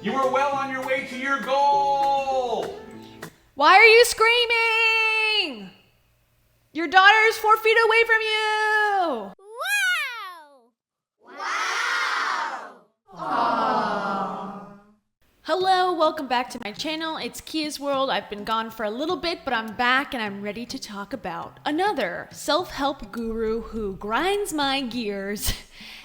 You are well on your way to your goal. Why are you screaming? Your daughter is 4 feet away from you. Hello, welcome back to my channel. It's Kia's World. I've been gone for a little bit, but I'm back and I'm ready to talk about another self-help guru who grinds my gears.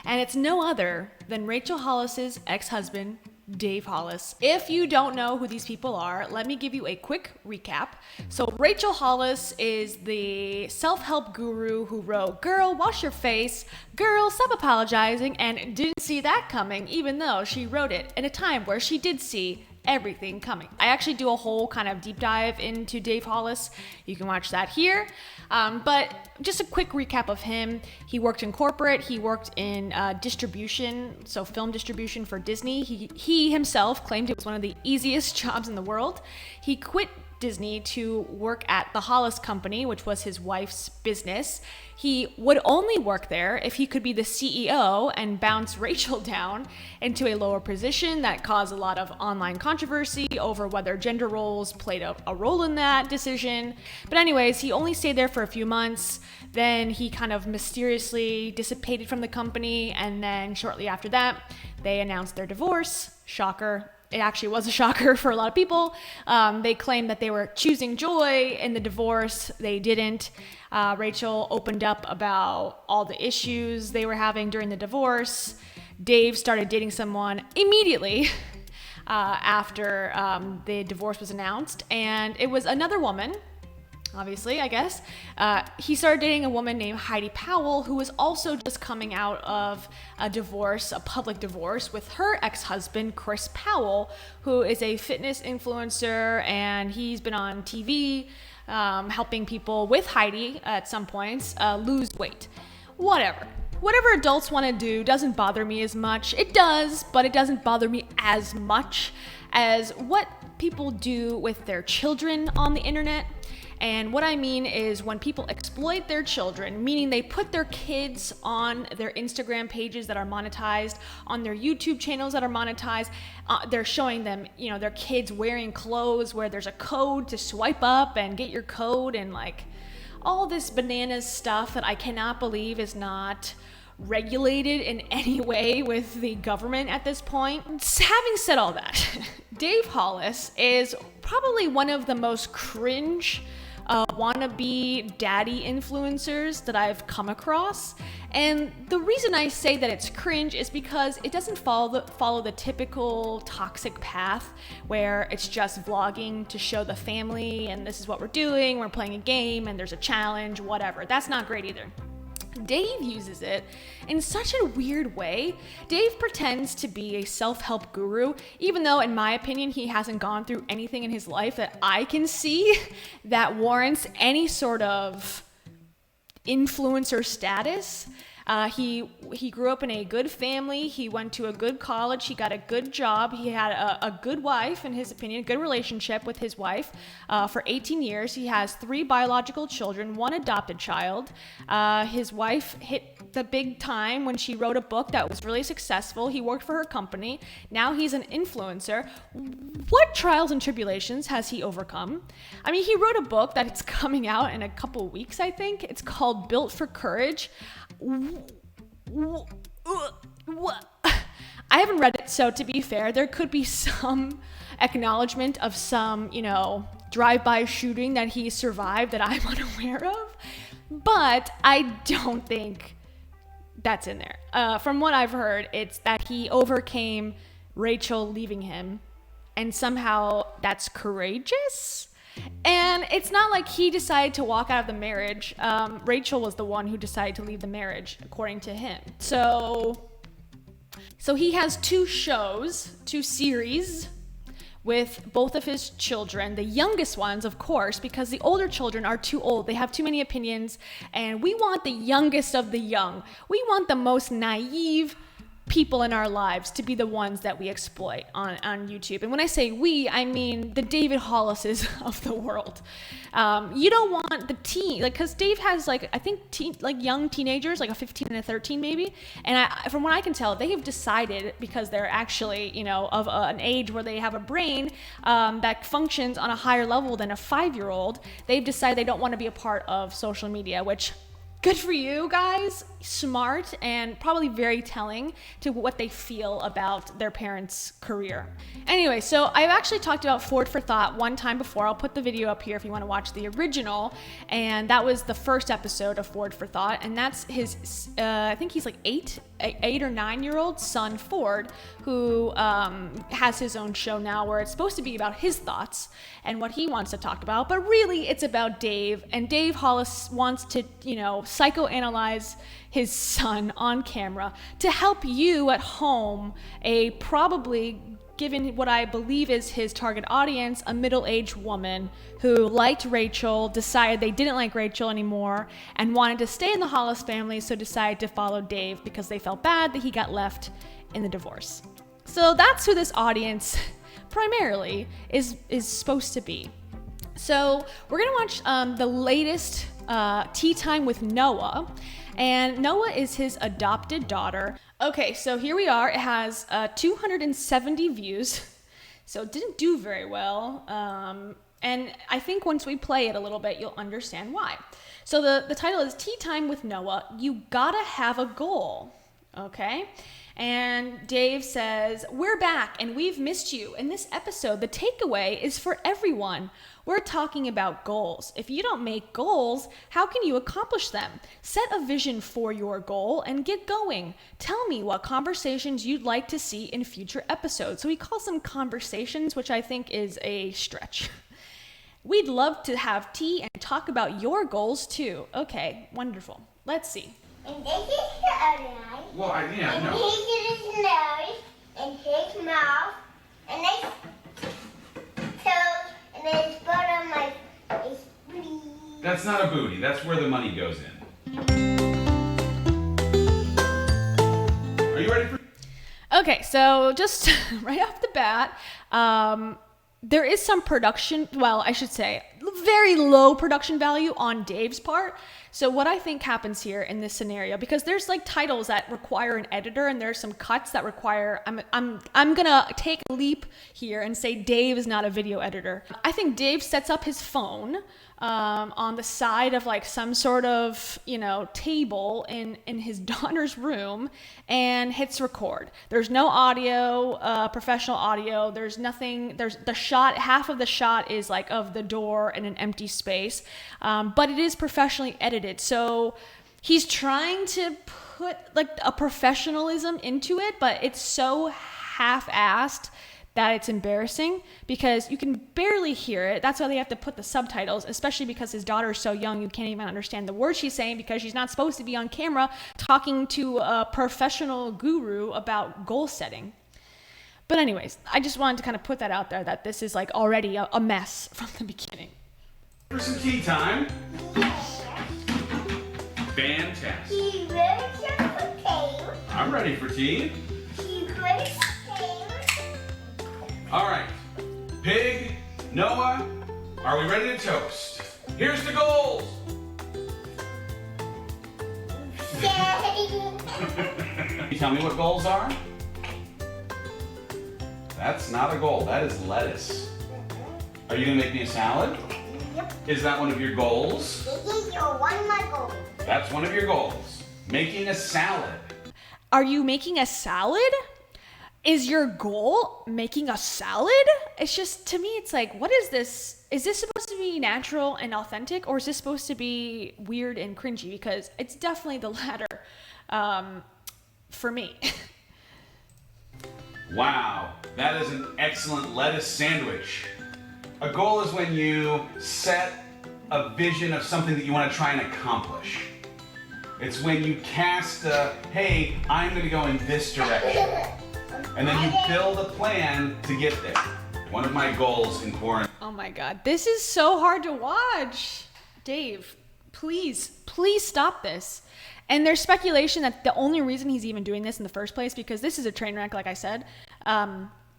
And it's no other than Rachel Hollis's ex-husband, Dave Hollis. If you don't know who these people are, let me give you a quick recap. So Rachel Hollis is the self-help guru who wrote, "Girl, wash your face. Girl, stop apologizing," and didn't see that coming, even though she wrote it in a time where she did see everything coming. I actually do a whole kind of deep dive into Dave Hollis. You can watch that here. But just a quick recap of him. He worked in corporate. He worked in distribution, so film distribution for Disney. He himself claimed it was one of the easiest jobs in the world. He quit Disney to work at the Hollis Company, which was his wife's business. He would only work there if he could be the CEO and bounce Rachel down into a lower position. That caused a lot of online controversy over whether gender roles played a role in that decision. But anyways, he only stayed there for a few months. Then he kind of mysteriously dissipated from the company. And then shortly after that, they announced their divorce. Shocker. It actually was a shocker for a lot of people. They claimed that they were choosing joy in the divorce. They didn't. Rachel opened up about all the issues they were having during the divorce. Dave started dating someone immediately after the divorce was announced. And it was another woman. Obviously, I guess. He started dating a woman named Heidi Powell, who was also just coming out of a divorce, a public divorce, with her ex-husband, Chris Powell, who is a fitness influencer, and he's been on TV helping people with Heidi at some points lose weight. Whatever adults want to do doesn't bother me as much. It does, but it doesn't bother me as much as what people do with their children on the internet. And what I mean is when people exploit their children, meaning they put their kids on their Instagram pages that are monetized, on their YouTube channels that are monetized, they're showing them, their kids wearing clothes where there's a code to swipe up and get your code and like all this bananas stuff that I cannot believe is not regulated in any way with the government at this point. Having said all that, Dave Hollis is probably one of the most cringe wannabe daddy influencers that I've come across. And the reason I say that it's cringe is because it doesn't follow the typical toxic path where it's just vlogging to show the family and this is what we're doing, we're playing a game and there's a challenge, whatever. That's not great either. Dave uses it in such a weird way. Dave pretends to be a self-help guru, even though, in my opinion, he hasn't gone through anything in his life that I can see that warrants any sort of influencer status. He grew up in a good family. He went to a good college. He got a good job. He had a good wife, in his opinion, a good relationship with his wife for 18 years. He has 3 biological children, 1 adopted child. His wife hit the big time when she wrote a book that was really successful. He worked for her company. Now he's an influencer. What trials and tribulations has he overcome? I mean, he wrote a book that it's coming out in a couple weeks, I think. It's called Built for Courage. I haven't read it, so to be fair, there could be some acknowledgement of some, drive-by shooting that he survived that I'm unaware of, but I don't think that's in there. From what I've heard, it's that he overcame Rachel leaving him, and somehow that's courageous. And it's not like he decided to walk out of the marriage. Rachel was the one who decided to leave the marriage, according to him. So he has 2 series with both of his children, the youngest ones, of course, because the older children are too old. They have too many opinions, and we want the youngest of the young. We want the most naive, people in our lives to be the ones that we exploit on YouTube. And when I say we, I mean the David Hollises of the world. You don't want the teen, like, because Dave has, like, I think young teenagers, like a 15 and a 13 maybe. And from what I can tell, they have decided, because they're actually, you know, of an age where they have a brain that functions on a higher level than a 5-year-old, they've decided they don't want to be a part of social media, which, good for you guys. Smart, and probably very telling to what they feel about their parents' career. Anyway, so I've actually talked about Forward for Thought one time before. I'll put the video up here if you want to watch the original. And that was the first episode of Forward for Thought. And that's his, I think he's like 8 or 9-year-old son, Ford, who has his own show now where it's supposed to be about his thoughts and what he wants to talk about. But really, it's about Dave. And Dave Hollis wants to, you know, psychoanalyze his son on camera to help you at home, probably, given what I believe is his target audience, a middle-aged woman who liked Rachel, decided they didn't like Rachel anymore, and wanted to stay in the Hollis family, so decided to follow Dave because they felt bad that he got left in the divorce. So that's who this audience primarily is supposed to be. So we're gonna watch the latest Tea Time with Noah. And Noah is his adopted daughter. Okay, so here we are. It has 270 views, so it didn't do very well. And I think once we play it a little bit, you'll understand why. So the title is Tea Time with Noah. You gotta have a goal, okay? And Dave says, we're back and we've missed you. In this episode, the takeaway is for everyone. We're talking about goals. If you don't make goals, how can you accomplish them? Set a vision for your goal and get going. Tell me what conversations you'd like to see in future episodes. So he calls them conversations, which I think is a stretch. We'd love to have tea and talk about your goals too. Okay, wonderful. Let's see. And this is the other eye. Well, yeah, and no. this is his nose, and his mouth, and this toes, and then his bottom, like, his booty. That's not a booty. That's where the money goes in. Are you ready for... Okay, so just right off the bat, there is some production, well, I should say, very low production value on Dave's part. So what I think happens here in this scenario, because there's like titles that require an editor, and there's some cuts that require, I'm gonna take a leap here and say Dave is not a video editor. I think Dave sets up his phone on the side of like some sort of, you know, table in his daughter's room and hits record. There's no audio, professional audio. There's nothing, there's the shot, half of the shot is like of the door and an empty space, but it is professionally edited. So he's trying to put like a professionalism into it, but it's so half-assed that it's embarrassing because you can barely hear it. That's why they have to put the subtitles, especially because his daughter is so young, you can't even understand the words she's saying because she's not supposed to be on camera talking to a professional guru about goal setting. But anyways, I just wanted to kind of put that out there that this is like already a mess from the beginning. For some tea time. Fantastic. He really just came. I'm ready for tea. He really came. All right. Pig, Noah, are we ready to toast? Here's the goals. Can you tell me what goals are? That's not a goal. That is lettuce. Are you gonna make me a salad? Yep. Is that one of your goals? This is your one of my goals. That's one of your goals. Making a salad. Are you making a salad? Is your goal making a salad? It's just, to me, it's like, what is this? Is this supposed to be natural and authentic, or is this supposed to be weird and cringy? Because it's definitely the latter for me. Wow, that is an excellent lettuce sandwich. A goal is when you set a vision of something that you want to try and accomplish. It's when you cast a, hey, I'm going to go in this direction. And then you build a plan to get there. One of my goals in quarantine. Oh my God, this is so hard to watch. Dave, please stop this. And there's speculation that the only reason he's even doing this in the first place, because this is a train wreck, like I said,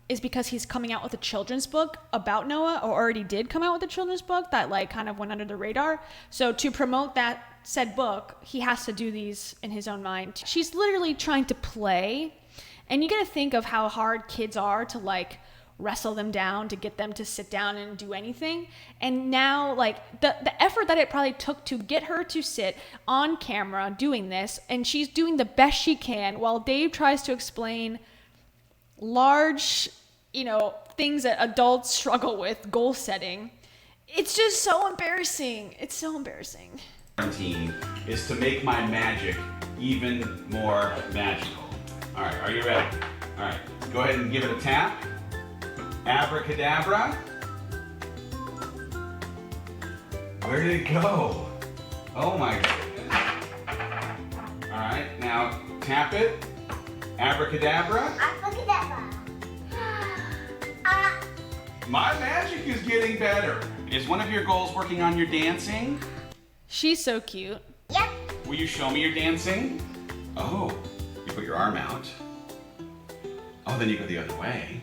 is because he's coming out with a children's book about Noah, or already did come out with a children's book that like kind of went under the radar. So to promote that said book, he has to do these in his own mind. She's literally trying to play, and you got to think of how hard kids are to like wrestle them down, to get them to sit down and do anything. And now like the effort that it probably took to get her to sit on camera doing this, and she's doing the best she can while Dave tries to explain large, things that adults struggle with, goal setting. It's just so embarrassing. It's so embarrassing. Quarantine is to make my magic even more magical. All right, are you ready? All right, go ahead and give it a tap. Abracadabra. Where did it go? Oh my goodness. All right, now tap it. Abracadabra. Abracadabra. My magic is getting better. Is one of your goals working on your dancing? She's so cute. Yep. Will you show me your dancing? Oh, you put your arm out. Oh, then you go the other way.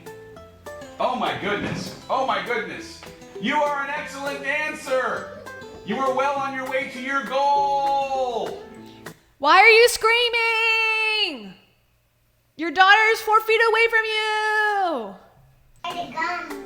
Oh my goodness. Oh my goodness. You are an excellent dancer. You are well on your way to your goal. Why are you screaming? Your daughter is 4 feet away from you. Let it go.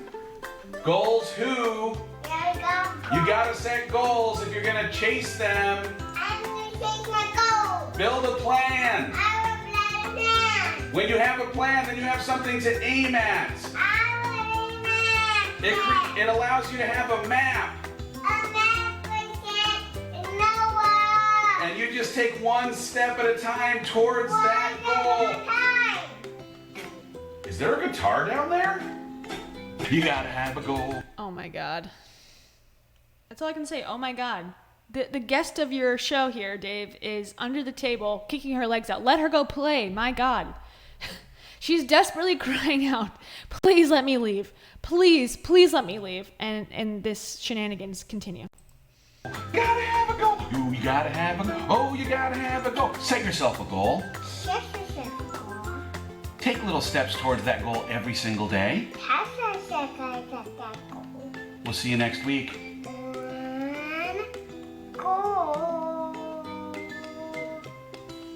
Goals who? Let it go. You gotta set goals if you're gonna chase them. I'm gonna change my goal. Build a plan. I will play man. When you have a plan, then you have something to aim at. I will man. It allows you to have a map. A man for Noah. And you just take one step at a time towards that goal. Is there a guitar down there? You gotta have a goal. Oh my God. That's all I can say. Oh my God. The guest of your show here, Dave, is under the table, kicking her legs out. Let her go play. My God. She's desperately crying out, please let me leave. Please, please let me leave. And this shenanigans continue. You gotta have a goal. You gotta have a goal. Oh, you gotta have a goal. Set yourself a goal. Set yourself a goal. Take little steps towards that goal every single day. We'll see you next week.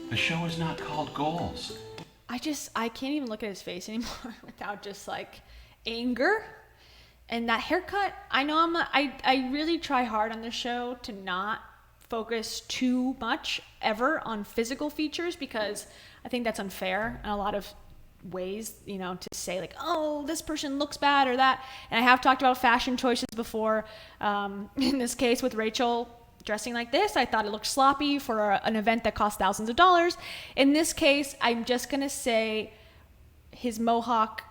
The show is not called Goals. I can't even look at his face anymore without just like anger. And that haircut, I know I really try hard on this show to not focus too much ever on physical features, because I think that's unfair in a lot of ways, to say like, oh, this person looks bad or that. And I have talked about fashion choices before. In this case with Rachel dressing like this, I thought it looked sloppy for an event that cost thousands of dollars. In this case, I'm just going to say his mohawk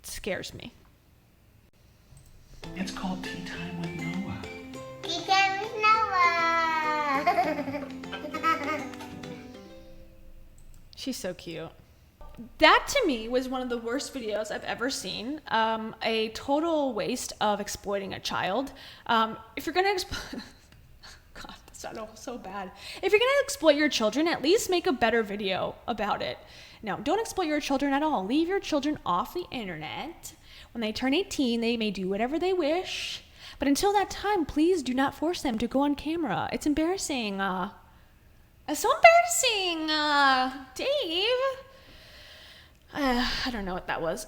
scares me. It's called Tea Time with Noah. Tea Time with Noah. She's so cute. That to me was one of the worst videos I've ever seen. A total waste of exploiting a child. If you're gonna God, that sounded so bad. If you're gonna exploit your children, at least make a better video about it. No, don't exploit your children at all. Leave your children off the internet. When they turn 18, they may do whatever they wish. But until that time, please do not force them to go on camera. It's embarrassing. It's so embarrassing, Dave. I don't know what that was.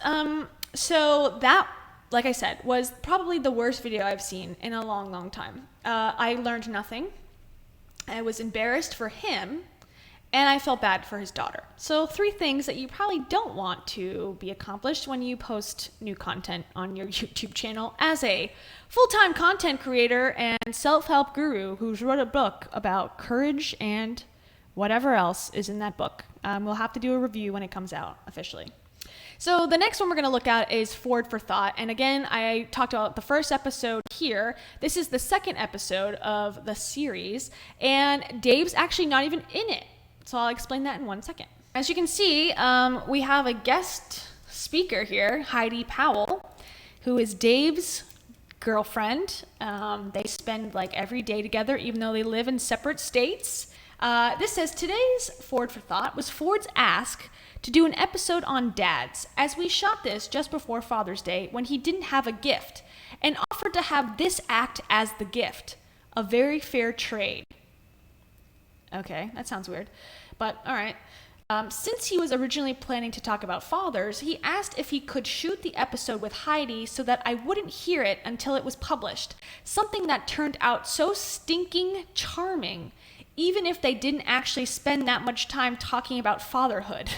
So that, like I said, was probably the worst video I've seen in a long, long time. I learned nothing. I was embarrassed for him, and I felt bad for his daughter. So 3 things that you probably don't want to be accomplished when you post new content on your YouTube channel as a full-time content creator and self-help guru who's wrote a book about courage and whatever else is in that book. We'll have to do a review when it comes out officially. So the next one we're going to look at is Forward for Thought. And again, I talked about the first episode here. This is the second episode of the series, and Dave's actually not even in it. So I'll explain that in 1 second. As you can see, we have a guest speaker here, Heidi Powell, who is Dave's girlfriend. They spend like every day together, even though they live in separate states. This says, today's Ford for Thought was Ford's ask to do an episode on dads, as we shot this just before Father's Day when he didn't have a gift, and offered to have this act as the gift. A very fair trade. Okay, that sounds weird, but all right. Since he was originally planning to talk about fathers, he asked if he could shoot the episode with Heidi so that I wouldn't hear it until it was published. Something that turned out so stinking charming, even if they didn't actually spend that much time talking about fatherhood.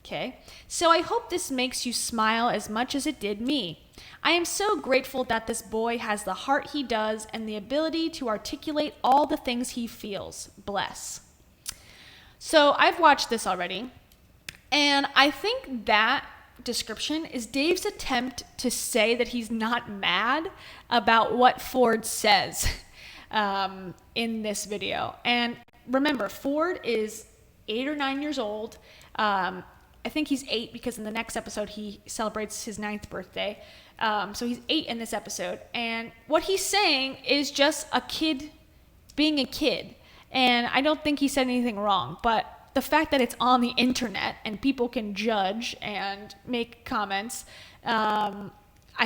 Okay, so I hope this makes you smile as much as it did me. I am so grateful that this boy has the heart he does and the ability to articulate all the things he feels. Bless. So I've watched this already, and I think that description is Dave's attempt to say that he's not mad about what Ford says in this video. And remember, Ford is 8 or 9 years old. I think he's 8 because in the next episode he celebrates his 9th birthday. So he's 8 in this episode. And what he's saying is just a kid being a kid. And I don't think he said anything wrong, but the fact that it's on the internet and people can judge and make comments, I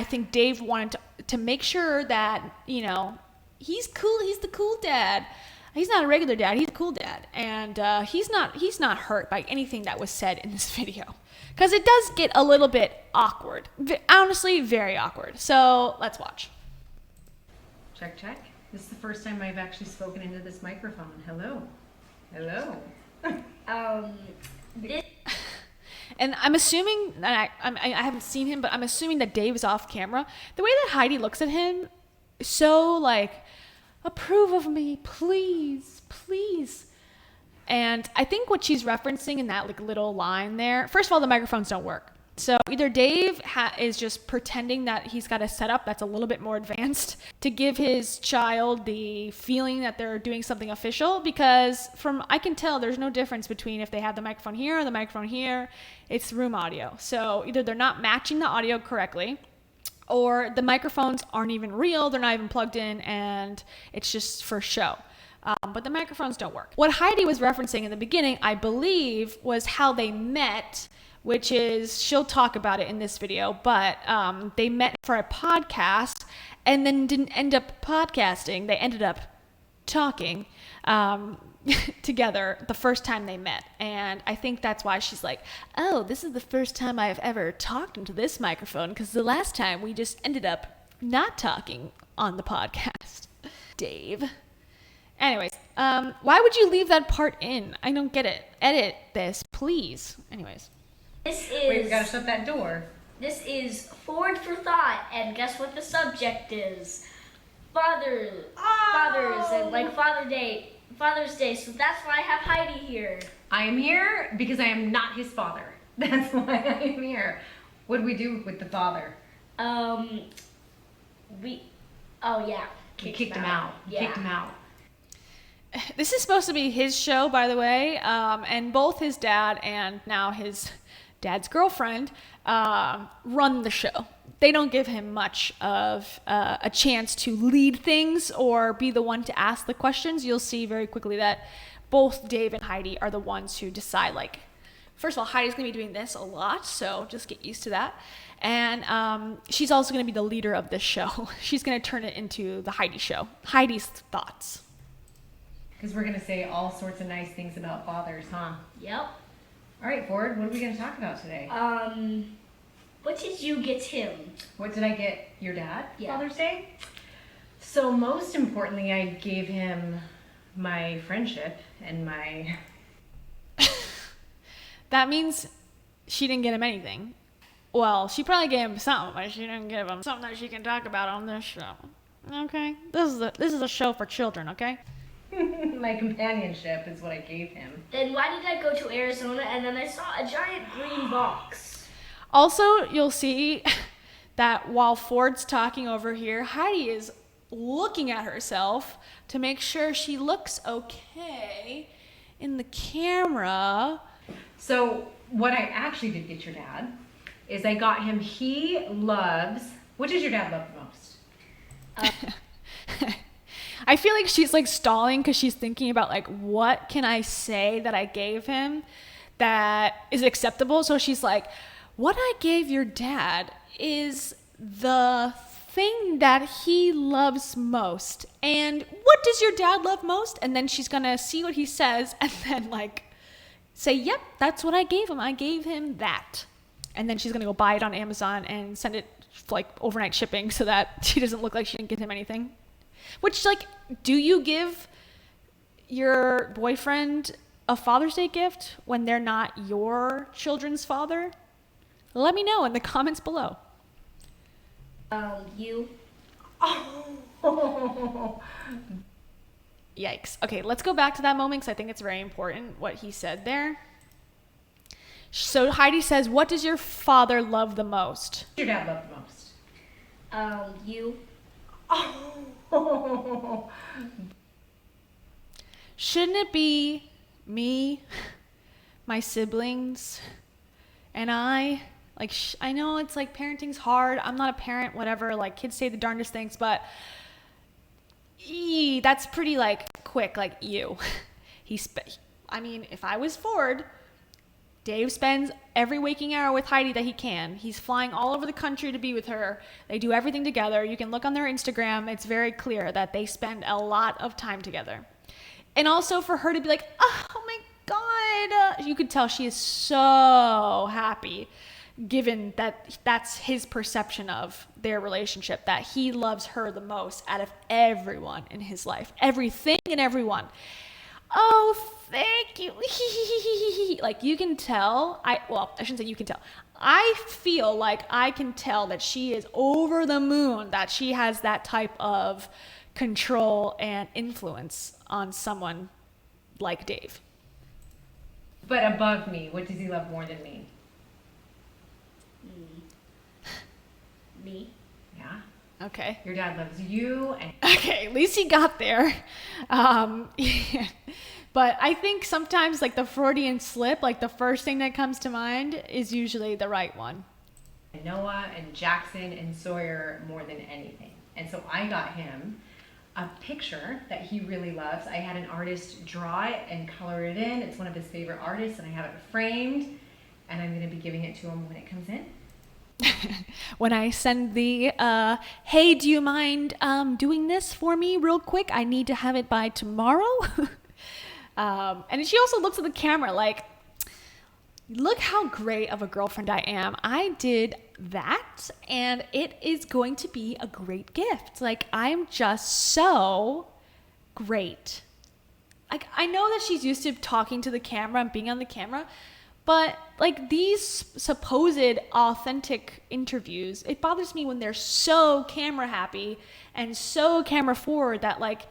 think Dave wanted to make sure that, you know, he's cool. He's the cool dad. He's not a regular dad. He's a cool dad. And he's not hurt by anything that was said in this video. Because it does get a little bit awkward. Honestly, very awkward. So let's watch. Check, check. This is the first time I've actually spoken into this microphone. Hello. Hello. And I'm assuming, and I haven't seen him, but I'm assuming that Dave is off camera. The way that Heidi looks at him, so like, approve of me, please, please. And I think what she's referencing in that like little line there, first of all, the microphones don't work. So either Dave is just pretending that he's got a setup that's a little bit more advanced to give his child the feeling that they're doing something official, because I can tell there's no difference between if they have the microphone here or the microphone here. It's room audio. So either they're not matching the audio correctly, or the microphones aren't even real, they're not even plugged in, and it's just for show. But the microphones don't work. What Heidi was referencing in the beginning, I believe, was how they met, which is, she'll talk about it in this video, but they met for a podcast and then didn't end up podcasting. They ended up talking together the first time they met. And I think that's why she's like, oh, this is the first time I've ever talked into this microphone, because the last time we just ended up not talking on the podcast. Dave. Anyways, why would you leave that part in? I don't get it. Edit this, please. Anyways. Wait, we gotta shut that door. This is Ford for Thought, and guess what the subject is? Fathers, and like Father's Day. So that's why I have Heidi here. I am here because I am not his father. That's why I am here. What do we do with the father? We kicked him out. Yeah. Kicked him out. This is supposed to be his show, by the way, and both his dad and now his dad's girlfriend run the show. They don't give him much of a chance to lead things or be the one to ask the questions. You'll see very quickly that both Dave and Heidi are the ones who decide, like, first of all, Heidi's going to be doing this a lot, so just get used to that. And she's also going to be the leader of this show. She's going to turn it into the Heidi show. Heidi's Thoughts. Because we're gonna say all sorts of nice things about fathers, huh? Yep. All right, Ford, what are we gonna talk about today? What did you get him? What did I get your dad? Yeah. Father's Day? So most importantly, I gave him my friendship and my... That means she didn't get him anything. Well, she probably gave him something, but she didn't give him something that she can talk about on this show. Okay? This is a show for children, okay? My companionship is what I gave him. Then why did I go to Arizona and then I saw a giant green box? Also, you'll see that while Ford's talking over here, Heidi is looking at herself to make sure she looks okay in the camera. So what I actually did get your dad is I got him, what does your dad love the most? I feel like she's like stalling because she's thinking about like, what can I say that I gave him that is acceptable? So she's like, what I gave your dad is the thing that he loves most. And what does your dad love most? And then she's gonna see what he says and then like say, yep, that's what I gave him. I gave him that. And then she's gonna go buy it on Amazon and send it like overnight shipping so that she doesn't look like she didn't get him anything. Which, like, do you give your boyfriend a Father's Day gift when they're not your children's father? Let me know in the comments below. You. Oh. Yikes. Okay, let's go back to that moment because I think it's very important what he said there. So Heidi says, what does your father love the most? Your dad love the most? You. Oh. Shouldn't it be me, my siblings, and I? Like, I know it's like parenting's hard. I'm not a parent, whatever. Like, kids say the darndest things, but that's pretty like quick. Like, you. I mean, if I was Ford, Dave spends every waking hour with Heidi that he can. He's flying all over the country to be with her. They do everything together. You can look on their Instagram. It's very clear that they spend a lot of time together. And also for her to be like, oh my God, you could tell she is so happy given that that's his perception of their relationship, that he loves her the most out of everyone in his life. Everything and everyone. Oh, thank you. Like, you can tell, I shouldn't say you can tell. I feel like I can tell that she is over the moon, that she has that type of control and influence on someone like Dave. But above me, what does he love more than me? Me. Yeah. Okay. Your dad loves you. And Okay, at least he got there. But I think sometimes like the Freudian slip, like the first thing that comes to mind is usually the right one. Noah and Jackson and Sawyer more than anything. And so I got him a picture that he really loves. I had an artist draw it and color it in. It's one of his favorite artists, and I have it framed, and I'm going to be giving it to him when it comes in. When I send the, hey, do you mind doing this for me real quick? I need to have it by tomorrow. And she also looks at the camera like, look how great of a girlfriend I am. I did that, and it is going to be a great gift. Like, I'm just so great. Like, I know that she's used to talking to the camera and being on the camera, but like these supposed authentic interviews, it bothers me when they're so camera happy and so camera forward that, like,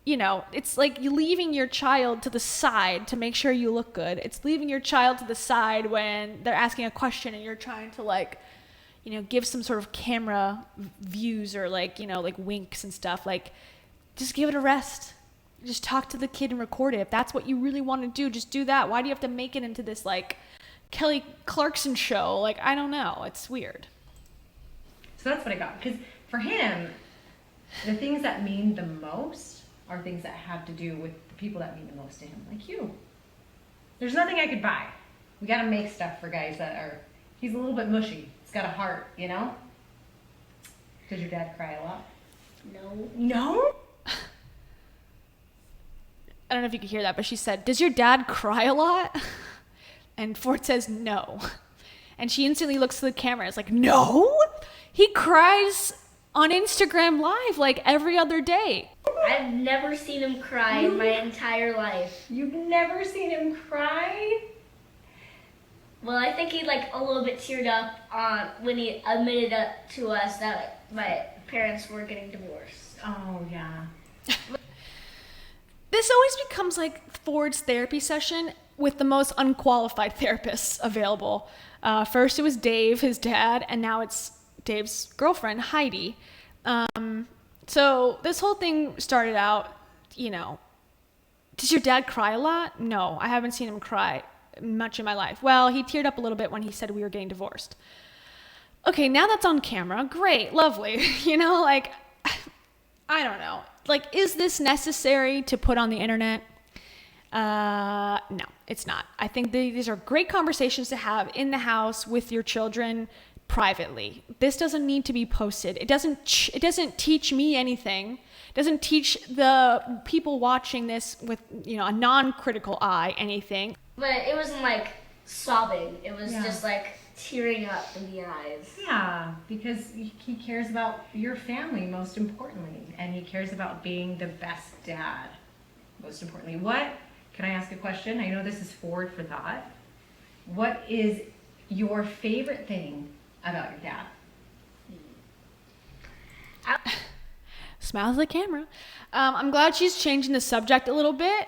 you know, it's like you leaving your child to the side to make sure you look good. It's leaving your child to the side when they're asking a question and you're trying to, like, you know, give some sort of camera views or, like, you know, like winks and stuff. Like, just give it a rest. Just talk to the kid and record it. If that's what you really want to do, just do that. Why do you have to make it into this, like, Kelly Clarkson show? Like, I don't know. It's weird. So that's what I got. Because for him, the things that mean the most are things that have to do with the people that mean the most to him, like you. There's nothing I could buy. We got to make stuff for guys that are, he's a little bit mushy. He's got a heart, you know? Does your dad cry a lot? No. No? I don't know if you could hear that, but she said, does your dad cry a lot? And Ford says, no. And she instantly looks to the camera. It's like, no? He cries on Instagram Live like every other day. I've never seen him cry in my entire life. You've never seen him cry? Well, I think he, like, a little bit teared up when he admitted to us that my parents were getting divorced. Oh, yeah. This always becomes like Ford's therapy session with the most unqualified therapists available. First it was Dave, his dad, and now it's Dave's girlfriend, Heidi. So this whole thing started out, you know, does your dad cry a lot? No, I haven't seen him cry much in my life. Well, he teared up a little bit when he said we were getting divorced. Okay, now that's on camera. Great, lovely. You know, like, I don't know. Like, is this necessary to put on the internet? No, it's not. I think these are great conversations to have in the house with your children privately. This doesn't need to be posted. It doesn't teach me anything. It doesn't teach the people watching this with, a non-critical eye anything. But it wasn't like sobbing. It was just like tearing up in the eyes. Yeah, because he cares about your family most importantly, and he cares about being the best dad most importantly. Can I ask a question? I know this is forward for thought. What is your favorite thing about your dad? Smiles at the camera. I'm glad she's changing the subject a little bit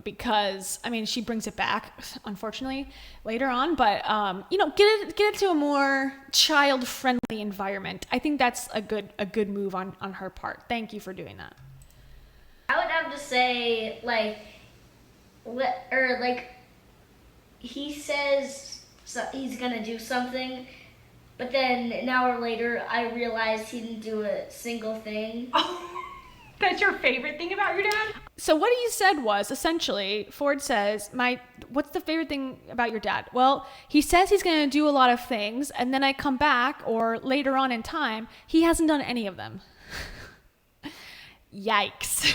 because, she brings it back, unfortunately, later on. But, get it to a more child-friendly environment. I think that's a good move on her part. Thank you for doing that. I would have to say, he says he's gonna do something, but then an hour later, I realized he didn't do a single thing. Oh, that's your favorite thing about your dad? So what he said was, essentially, Ford says, what's the favorite thing about your dad? Well, he says he's going to do a lot of things, and then I come back, or later on in time, he hasn't done any of them. Yikes.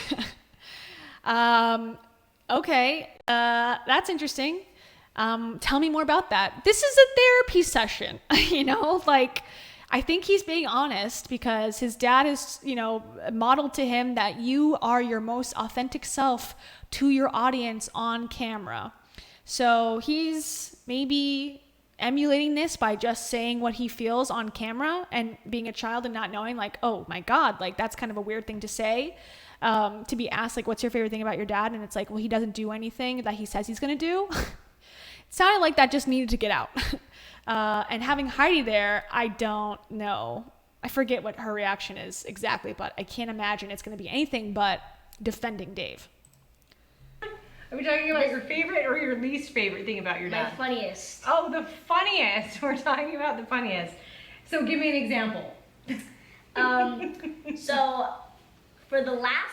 Okay, that's interesting. Tell me more about that. This is a therapy session, I think he's being honest because his dad has, modeled to him that you are your most authentic self to your audience on camera. So he's maybe emulating this by just saying what he feels on camera and being a child and not knowing oh my God, that's kind of a weird thing to say. To be asked what's your favorite thing about your dad? And it's well, he doesn't do anything that he says he's going to do. It sounded like that just needed to get out. And having Heidi there, I don't know. I forget what her reaction is exactly, but I can't imagine it's going to be anything but defending Dave. Are we talking about your favorite or your least favorite thing about your dad? My funniest. Oh, the funniest. We're talking about the funniest. So give me an example. So for the last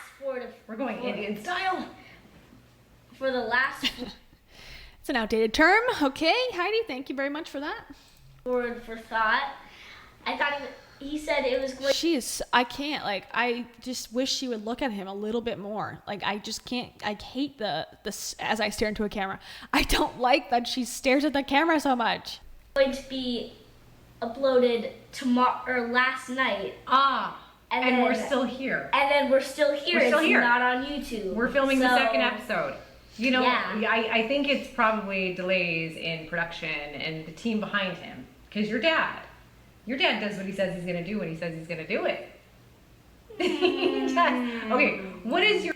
we're going Indian style. For the last It's an outdated term. Okay, Heidi, thank you very much for that. forward for thought, I thought he said it was going. I can't, I just wish she would look at him a little bit more. I just can't, I hate the as I stare into a camera. I don't like that she stares at the camera so much. Going to be uploaded tomorrow or last night. And then we're still here. And then we're still here. We're still it's here. Not on YouTube. We're filming the second episode. Yeah. I think it's probably delays in production and the team behind him. Because your dad does what he says he's going to do when he says he's going to do it. He does. Okay, what is your...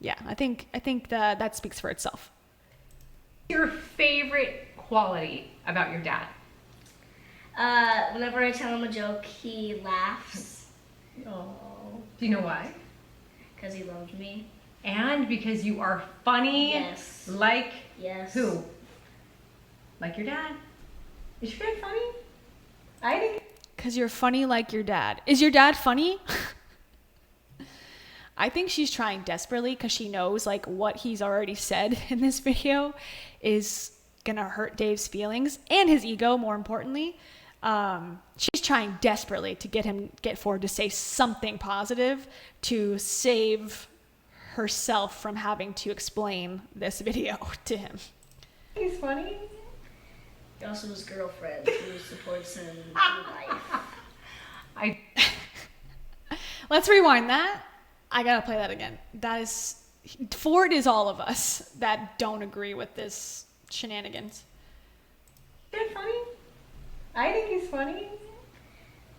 Yeah, I think that speaks for itself. Your favorite quality about your dad? Whenever I tell him a joke, he laughs. Oh. Do you know why? Because he loves me. And because you are funny. Yes. Like Yes. who? Like your dad. Is your dad funny? I think. Because you're funny like your dad. Is your dad funny? I think she's trying desperately because she knows what he's already said in this video is gonna hurt Dave's feelings and his ego, more importantly. She's trying desperately to get Ford to say something positive to save herself from having to explain this video to him. He's funny. He also his girlfriend who supports him in life. Let's rewind that. I gotta play that again. Ford is all of us that don't agree with this shenanigans. Is that funny? I think he's funny.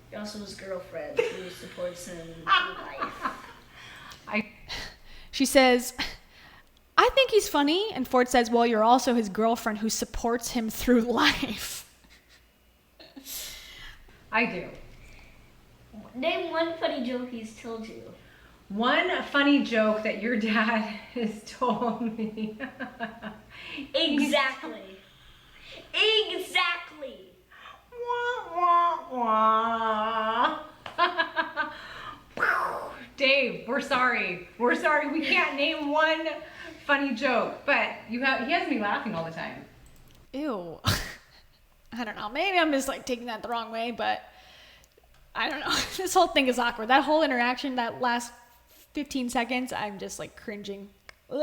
He also his girlfriend who supports him in life. She says, I think he's funny. And Ford says, well, you're also his girlfriend who supports him through life. I do. Name one funny joke he's told you. One funny joke that your dad has told me. Exactly. Exactly. Wah, wah, Aww. Dave, we're sorry. We're sorry. We can't name one funny joke, but he has me laughing all the time. Ew. I don't know. Maybe I'm just like taking that the wrong way, but I don't know. This whole thing is awkward. That whole interaction, that last 15 seconds, I'm just like cringing. Is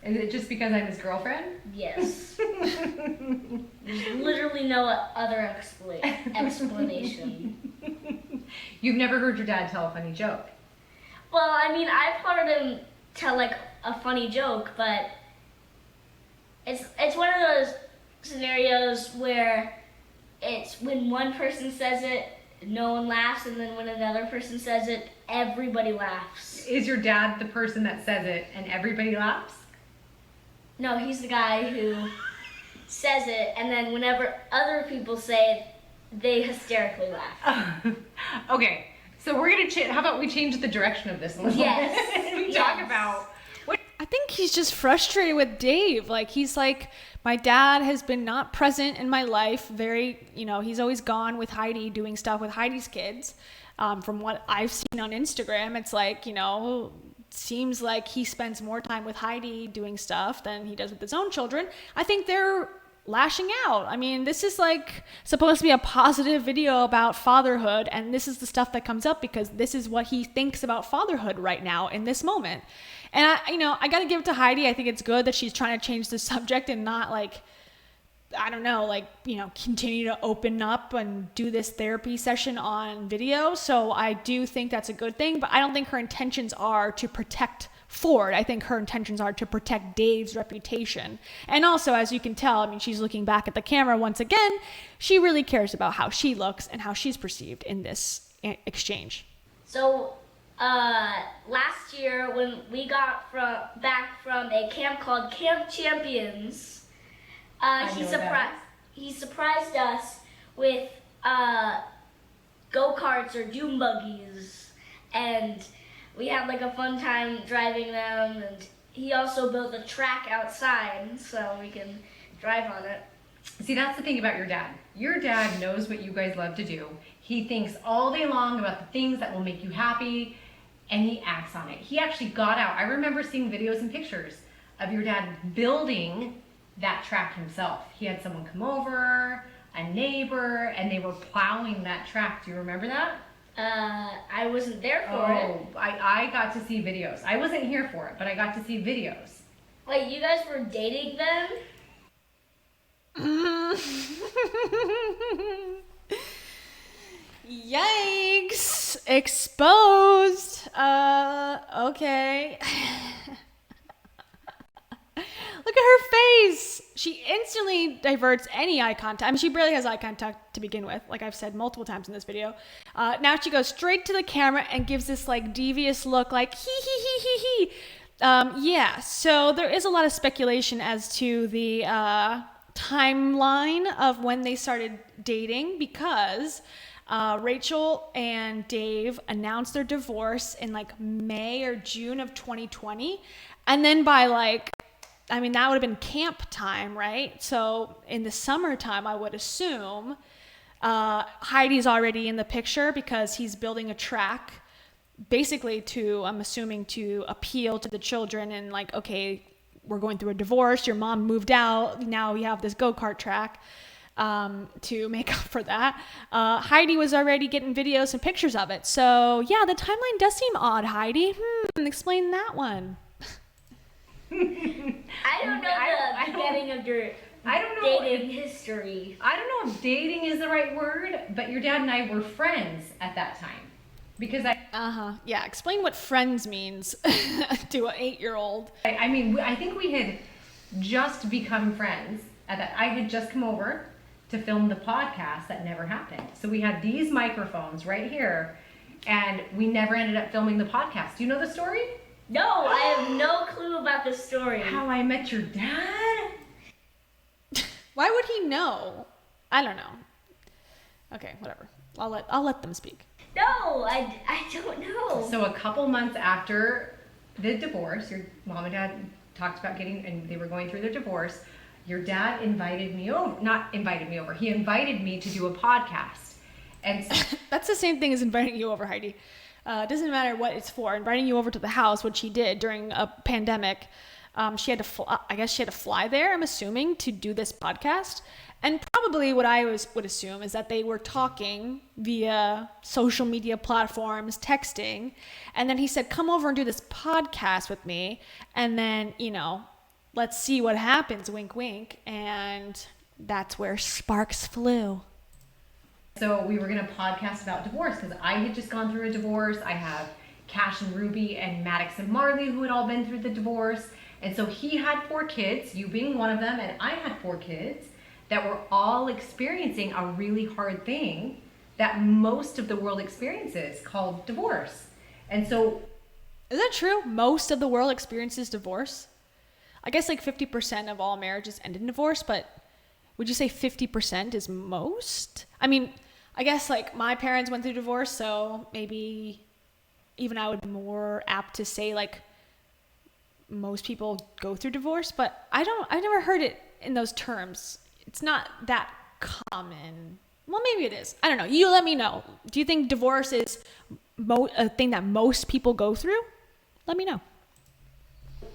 it just because I'm his girlfriend? Yes. There's literally no other explanation. You've never heard your dad tell a funny joke? Well, I mean, I've heard him tell like a funny joke, but it's one of those scenarios where it's when one person says it, no one laughs, and then when another person says it, everybody laughs. Is your dad the person that says it and everybody laughs? No, he's the guy who says it, and then whenever other people say it, they hysterically laugh. Okay, so we're gonna how about we change the direction of this a little Yes. bit? We talk about I think he's just frustrated with Dave. Like, he's like, my dad has been not present in my life. Very, he's always gone with Heidi, doing stuff with Heidi's kids. From what I've seen on Instagram, it's like, seems like he spends more time with Heidi doing stuff than he does with his own children. I think they're lashing out. I mean, this is like supposed to be a positive video about fatherhood, and this is the stuff that comes up because this is what he thinks about fatherhood right now in this moment. And I got to give it to Heidi. I think it's good that she's trying to change the subject and not continue to open up and do this therapy session on video. So I do think that's a good thing, but I don't think her intentions are to protect Ford. I think her intentions are to protect Dave's reputation. And also, as you can tell, I mean, she's looking back at the camera once again. She really cares about how she looks and how she's perceived in this exchange. So, last year when we got back from a camp called Camp Champions, he surprised us with go-karts or dune buggies, and we had like a fun time driving them, and he also built a track outside so we can drive on it. See, that's the thing about your dad. Your dad knows what you guys love to do. He thinks all day long about the things that will make you happy, and he acts on it. He actually got out. I remember seeing videos and pictures of your dad building that track himself. He had someone come over, a neighbor, and they were plowing that track. Do you remember that? I wasn't there for it. I got to see videos. I wasn't here for it, but I got to see videos. Wait, you guys were dating then? Yikes! Exposed! Okay. Look at her face! She instantly diverts any eye contact. I mean, she barely has eye contact to begin with, like I've said multiple times in this video. Now she goes straight to the camera and gives this like devious look like hee hee hee hee hee. Yeah, so there is a lot of speculation as to the timeline of when they started dating because Rachel and Dave announced their divorce in like May or June of 2020. And then by that would have been camp time, right? So in the summertime, I would assume Heidi's already in the picture because he's building a track basically I'm assuming to appeal to the children and like, okay, we're going through a divorce. Your mom moved out. Now we have this go-kart track to make up for that. Heidi was already getting videos and pictures of it. So yeah, the timeline does seem odd, Heidi. Explain that one. I don't know the beginning of your dating history. I don't know if dating is the right word, but your dad and I were friends at that time. Because Yeah, explain what friends means to an 8-year-old. I think we had just become friends at that. I had just come over to film the podcast that never happened. So we had these microphones right here, and we never ended up filming the podcast. Do you know the story? No, I have no clue about this story. How I met your dad? Why would he know? I don't know. Okay, whatever. I'll let them speak. No, I don't know. So a couple months after the divorce, your mom and dad talked about and they were going through their divorce. your dad invited me over. Not invited me over. He invited me to do a podcast. And That's the same thing as inviting you over, Heidi. It doesn't matter what it's for. Inviting you over to the house, which she did during a pandemic. She had to I guess she had to fly there, I'm assuming, to do this podcast. And probably what I would assume is that they were talking via social media platforms, texting. And then he said, come over and do this podcast with me. And then, let's see what happens, wink, wink. And that's where sparks flew. So we were going to podcast about divorce because I had just gone through a divorce. I have Cash and Ruby and Maddox and Marley who had all been through the divorce. And so he had 4 kids, you being one of them, and I had 4 kids that were all experiencing a really hard thing that most of the world experiences called divorce. And so... Is that true? Most of the world experiences divorce? I guess like 50% of all marriages end in divorce, but would you say 50% is most? I mean, I guess like my parents went through divorce, so maybe even I would be more apt to say like most people go through divorce, but I've never heard it in those terms. It's not that common. Well, maybe it is. I don't know. You let me know. Do you think divorce is a thing that most people go through? Let me know.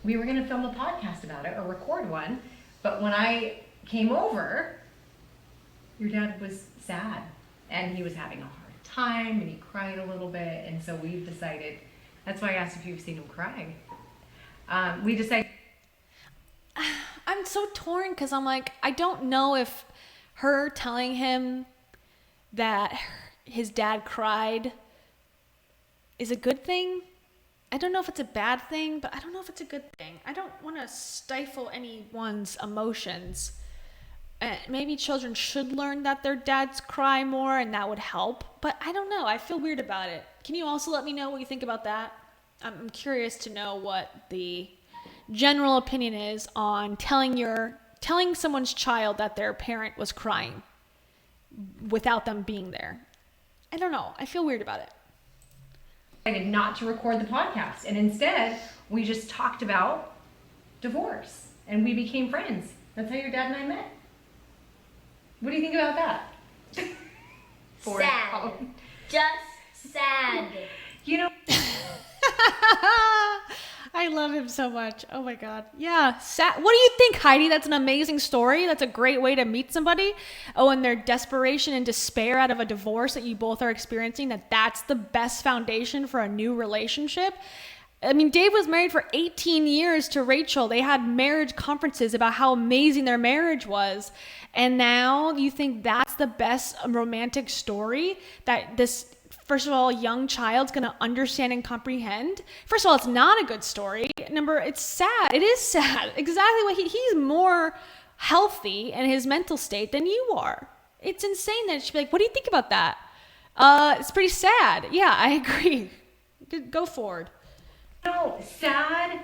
We were going to film a podcast about it or record one, but when I came over, your dad was sad and he was having a hard time and he cried a little bit, and so we decided, that's why I asked if you've seen him cry. We decided... I'm so torn because I'm like, I don't know if her telling him that his dad cried is a good thing. I don't know if it's a bad thing, but I don't know if it's a good thing. I don't want to stifle anyone's emotions. Maybe children should learn that their dads cry more and that would help, but I don't know. I feel weird about it. Can you also let me know what you think about that? I'm curious to know what the general opinion is on telling someone's child that their parent was crying without them being there. I don't know. I feel weird about it. I decided not to record the podcast, and instead we just talked about divorce and we became friends. That's how your dad and I met. What do you think about that? Sad. Just sad. I love him so much. Oh my God. Yeah. What do you think, Heidi? That's an amazing story. That's a great way to meet somebody. Oh, and their desperation and despair out of a divorce that you both are experiencing, that's the best foundation for a new relationship. I mean, Dave was married for 18 years to Rachel. They had marriage conferences about how amazing their marriage was. And now you think that's the best romantic story that this, first of all, young child's going to understand and comprehend? First of all, it's not a good story. It's sad. It is sad. Exactly what he's more healthy in his mental state than you are. It's insane that she'd be like, what do you think about that? It's pretty sad. Yeah, I agree. Go forward. Sad,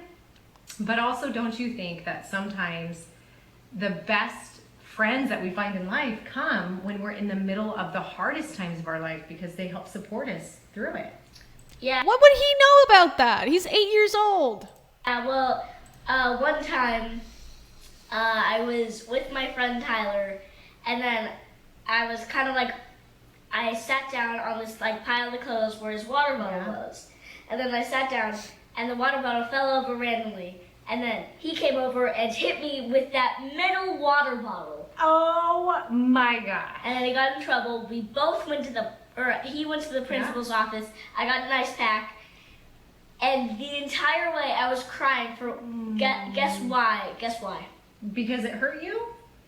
but also don't you think that sometimes the best friends that we find in life come when we're in the middle of the hardest times of our life because they help support us through it? Yeah. What would he know about that? He's 8 years old. One time, I was with my friend Tyler, and then I was kind of like, I sat down on this like pile of clothes where his water bottle was, and then I sat down, and the water bottle fell over randomly, and then he came over and hit me with that metal water bottle. Oh my God. And then he got in trouble. We both went to he went to the principal's office. I got an ice pack. And the entire way I was crying for, guess why? Guess why? Because it hurt you?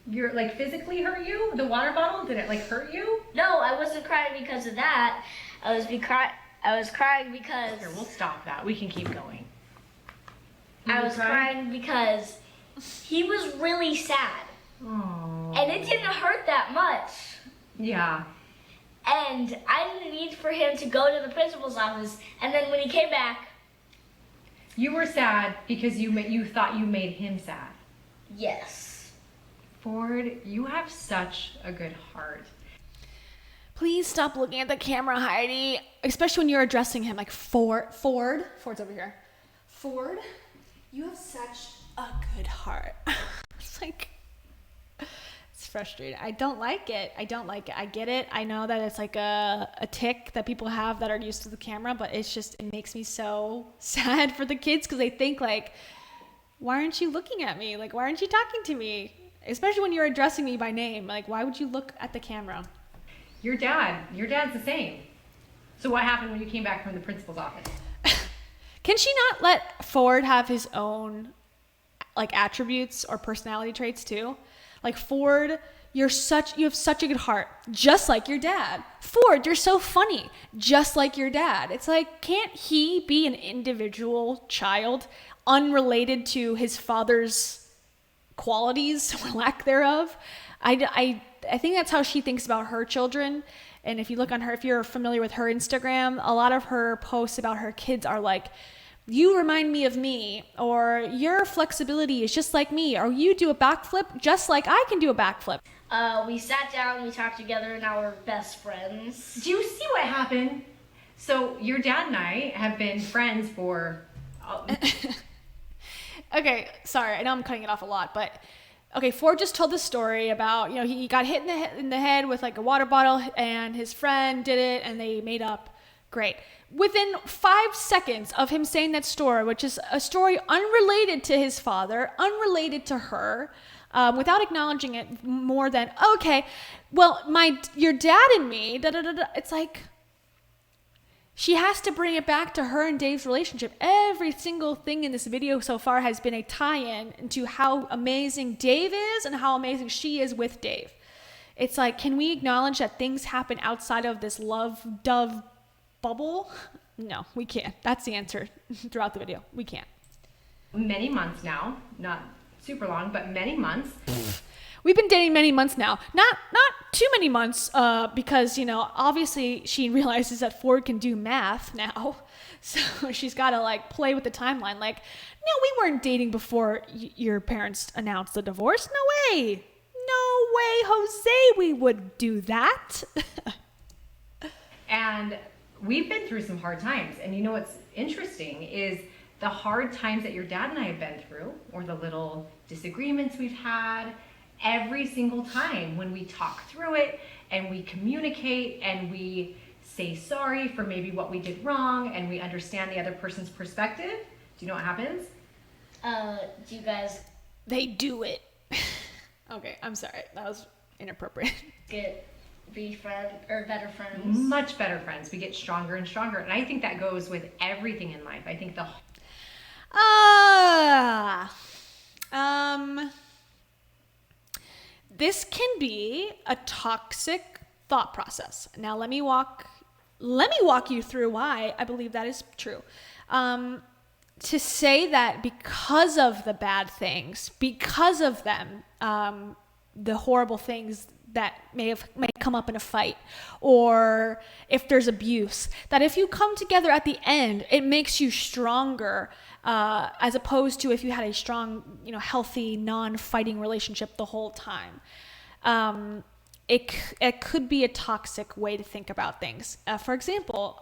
You're like physically hurt you? The water bottle, did it like hurt you? No, I wasn't crying because of that. I was crying because... Here, we'll stop that. We can keep going. I was crying because he was really sad. Aww. And it didn't hurt that much. Yeah. And I didn't need for him to go to the principal's office. And then when he came back... You were sad because you thought you made him sad. Yes. Ford, you have such a good heart. Please stop looking at the camera, Heidi. Especially when you're addressing him like Ford's over here. Ford, you have such a good heart. It's like, frustrating. I don't like it. I get it. I know that it's like a tick that people have that are used to the camera, but it makes me so sad for the kids because they think like, why aren't you looking at me? Like, why aren't you talking to me? Especially when you're addressing me by name. Like, why would you look at the camera? Your dad's the same. So what happened when you came back from the principal's office? Can she not let Ford have his own like attributes or personality traits too? Like Ford, you have such a good heart, just like your dad. Ford, you're so funny, just like your dad. It's like, can't he be an individual child unrelated to his father's qualities or lack thereof? I think that's how she thinks about her children. And if you look on her, if you're familiar with her Instagram, a lot of her posts about her kids are like, you remind me of me, or your flexibility is just like me, or you do a backflip just like I can do a backflip. We sat down, we talked together, and now we're best friends. Do you see what happened? So your dad and I have been friends for... Okay, sorry, I know I'm cutting it off a lot, but okay, Ford just told the story about, he got hit in the head with like a water bottle and his friend did it and they made up. Great. Within 5 seconds of him saying that story, which is a story unrelated to his father, unrelated to her, without acknowledging it more than, okay, well, your dad and me, it's like, she has to bring it back to her and Dave's relationship. Every single thing in this video so far has been a tie-in into how amazing Dave is and how amazing she is with Dave. It's like, can we acknowledge that things happen outside of this love dove bubble? No, we can't. That's the answer throughout the video. We can't. Many months now, not super long, but many months. We've been dating many months now. Not too many months, because, obviously she realizes that Ford can do math now. So she's got to like play with the timeline. Like, no, we weren't dating before your parents announced the divorce. No way. No way, Jose, we would do that. And we've been through some hard times. And you know what's interesting is the hard times that your dad and I have been through, or the little disagreements we've had, every single time when we talk through it and we communicate and we say sorry for maybe what we did wrong and we understand the other person's perspective, do you know what happens? Do you guys They do it. Okay, I'm sorry. That was inappropriate. be friends or better friends? Much better friends. We get stronger and stronger. And I think that goes with everything in life. I think this can be a toxic thought process. Now let me walk you through why I believe that is true. To say that because of the bad things, because of them, the horrible things that may come up in a fight, or if there's abuse, that if you come together at the end, it makes you stronger, as opposed to if you had a strong, healthy, non-fighting relationship the whole time. It could be a toxic way to think about things. For example,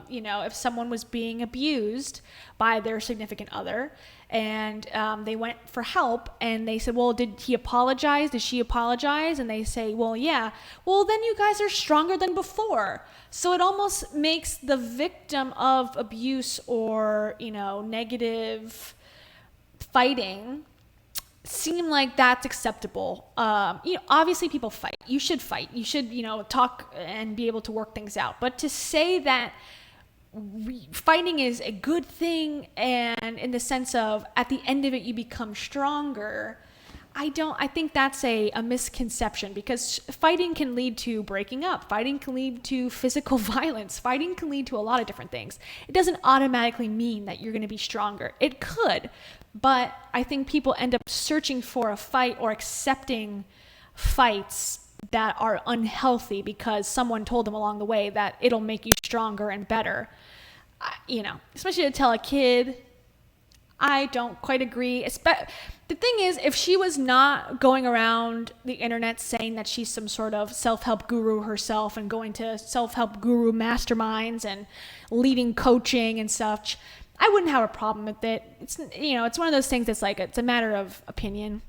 if someone was being abused by their significant other and they went for help and they said, well, did he apologize? Did she apologize? And they say, well, yeah. Well, then you guys are stronger than before. So it almost makes the victim of abuse or, negative fighting seem like that's acceptable. Obviously people fight. You should fight. You should, talk and be able to work things out. But to say that fighting is a good thing, and in the sense of at the end of it you become stronger, I think that's a misconception, because fighting can lead to breaking up. Fighting can lead to physical violence. Fighting can lead to a lot of different things. It doesn't automatically mean that you're going to be stronger. It could, but I think people end up searching for a fight or accepting fights that are unhealthy because someone told them along the way that it'll make you stronger and better. Especially to tell a kid, I don't quite agree. The thing is, if she was not going around the internet saying that she's some sort of self-help guru herself and going to self-help guru masterminds and leading coaching and such, I wouldn't have a problem with it. It's one of those things that's like, it's a matter of opinion.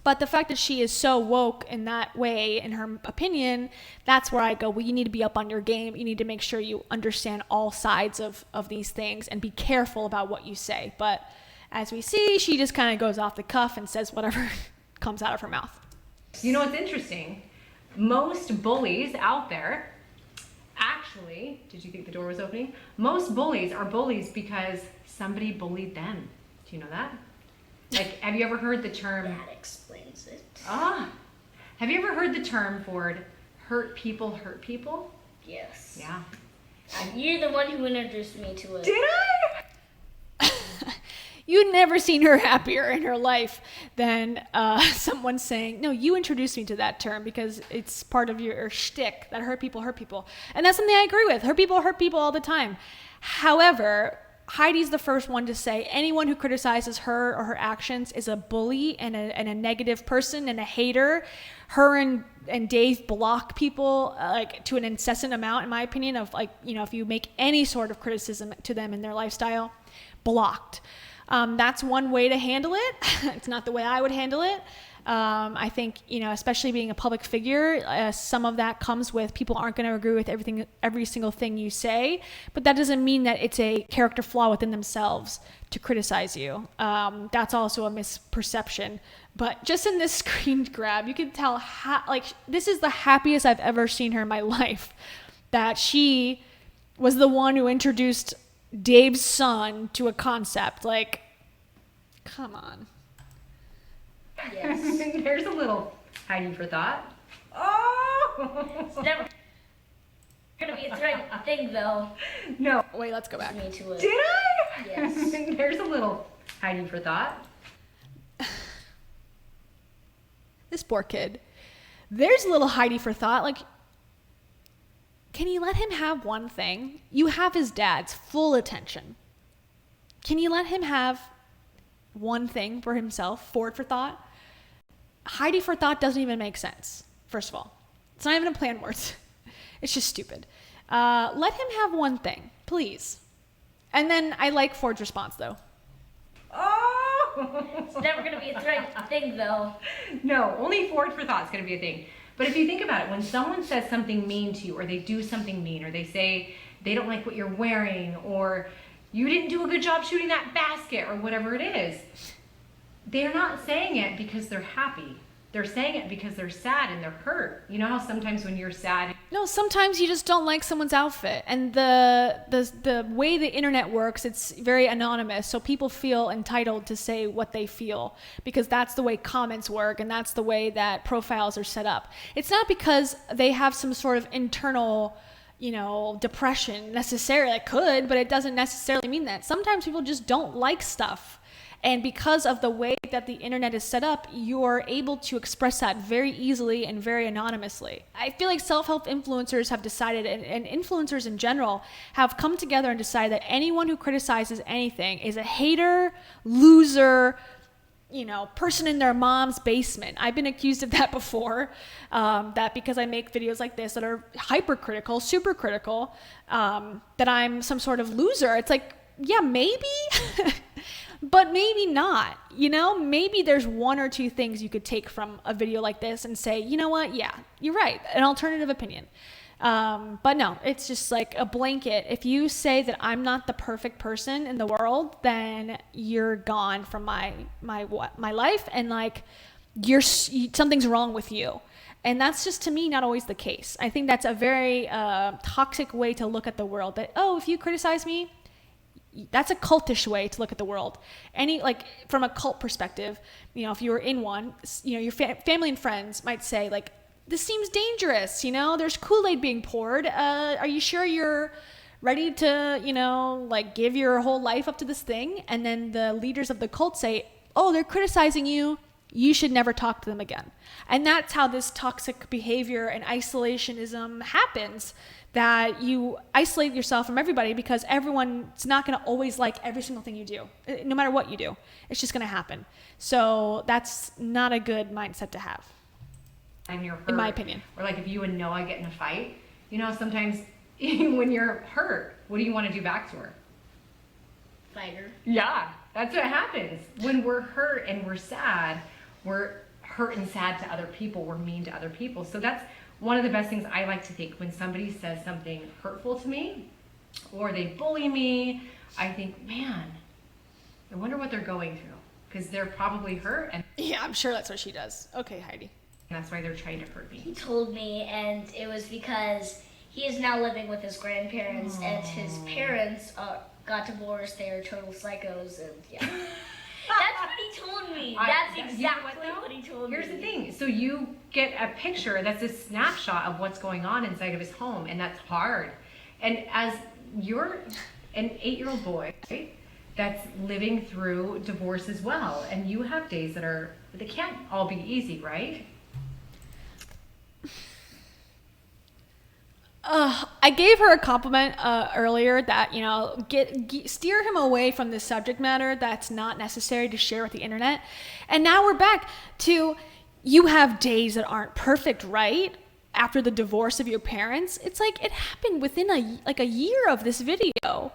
But the fact that she is so woke in that way, in her opinion, that's where I go, well, you need to be up on your game. You need to make sure you understand all sides of these things and be careful about what you say. But as we see, she just kind of goes off the cuff and says whatever comes out of her mouth. You know what's interesting? Most bullies out there, actually, did you think the door was opening? Most bullies are bullies because somebody bullied them. Do you know that? Like, have you ever heard the term? That explains it. Have you ever heard the term for hurt people hurt people? Yes. Yeah. You're the one who introduced me to it. Did I? You'd never seen her happier in her life than someone saying, no, you introduced me to that term because it's part of your shtick that hurt people hurt people. And that's something I agree with. Hurt people all the time. However, Heidi's the first one to say anyone who criticizes her or her actions is a bully and a negative person and a hater. Her and Dave block people like to an incessant amount, in my opinion, of like, you know, if you make any sort of criticism to them in their lifestyle, blocked. That's one way to handle it. It's not the way I would handle it. I think, you know, especially being a public figure, some of that comes with people aren't going to agree with every single thing you say, but that doesn't mean that it's a character flaw within themselves to criticize you. That's also a misperception. But just in this screen grab, you can tell like this is the happiest I've ever seen her in my life, that she was the one who introduced Dave's son to a concept. Like, come on. Yes. There's a little Heidi for thought. Oh! It's never gonna be a thing though. No. Wait, let's go back. Me to it. Did I? Yes. There's a little Heidi for thought. This poor kid. There's a little Heidi for thought. Like, can you let him have one thing? You have his dad's full attention. Can you let him have one thing for himself? Forward for thought. Heidi for thought doesn't even make sense, first of all. It's not even a play on words. It's just stupid. Let him have one thing, please. And then I like Ford's response, though. Oh! It's never gonna be a thing though. No, only forward for thought's gonna be a thing. But if you think about it, when someone says something mean to you, or they do something mean, or they say they don't like what you're wearing, or you didn't do a good job shooting that basket, or whatever it is, they're not saying it because they're happy. They're saying it because they're sad and they're hurt. You know how sometimes when you're sad... No, sometimes you just don't like someone's outfit. And the way the internet works, it's very anonymous. So people feel entitled to say what they feel because that's the way comments work and that's the way that profiles are set up. It's not because they have some sort of internal, you know, depression necessarily. It could, but it doesn't necessarily mean that. Sometimes people just don't like stuff. And because of the way that the internet is set up, you're able to express that very easily and very anonymously. I feel like self-help influencers have decided, and influencers in general, have come together and decided that anyone who criticizes anything is a hater, loser, you know, person in their mom's basement. I've been accused of that before, that because I make videos like this that are hypercritical, super critical, that I'm some sort of loser. It's like, yeah, maybe. But maybe not, you know, maybe there's one or two things you could take from a video like this and say, you know what? Yeah, you're right. An alternative opinion. But no, it's just like a blanket. If you say that I'm not the perfect person in the world, then you're gone from my life. And like something's wrong with you. And that's just, to me, not always the case. I think that's a very toxic way to look at the world, that, oh, if you criticize me, that's a cultish way to look at the world. Like from a cult perspective, you know, if you were in one, you know, your family and friends might say like, this seems dangerous. You know, there's Kool-Aid being poured. Are you sure you're ready to, you know, like give your whole life up to this thing? And then the leaders of the cult say, oh, they're criticizing you. You should never talk to them again. And that's how this toxic behavior and isolationism happens, that you isolate yourself from everybody because everyone's not going to always like every single thing you do, no matter what you do. It's just going to happen. So that's not a good mindset to have, And you're hurt. in my opinion. Or like if you and Noah get in a fight, you know, sometimes when you're hurt, what do you want to do back to her? Fighter. Yeah, that's what happens. When we're hurt and we're sad, we're hurt and sad to other people. We're mean to other people. So that's one of the best things I like to think when somebody says something hurtful to me or they bully me. I think, man, I wonder what they're going through, because they're probably hurt, and Yeah, I'm sure that's what she does. Okay, Heidi. that's why they're trying to hurt me. He told me, and it was because he is now living with his grandparents, and his parents got divorced. They are total psychos, and yeah. That's what he told me. That's You know exactly though? what he told me. Here's the thing. So you get a picture that's a snapshot of what's going on inside of his home, and that's hard. And as you're an 8-year-old boy, right, that's living through divorce as well, and you have days they can't all be easy, right? I gave her a compliment earlier that, you know, steer him away from the subject matter that's not necessary to share with the internet. And now we're back to, you have days that aren't perfect, right? After the divorce of your parents. It's like it happened within a year of this video.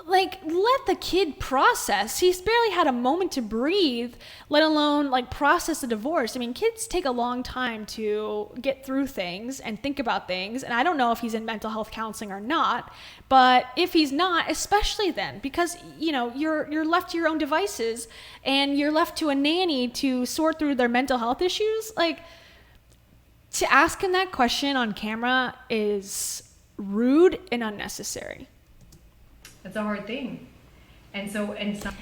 Like, let the kid process. He's barely had a moment to breathe, let alone like process the divorce. I mean, kids take a long time to get through things and think about things. And I don't know if he's in mental health counseling or not, but if he's not, especially then, because, you know, you're left to your own devices and you're left to a nanny to sort through their mental health issues. Like, to ask him that question on camera is rude and unnecessary. That's a hard thing. And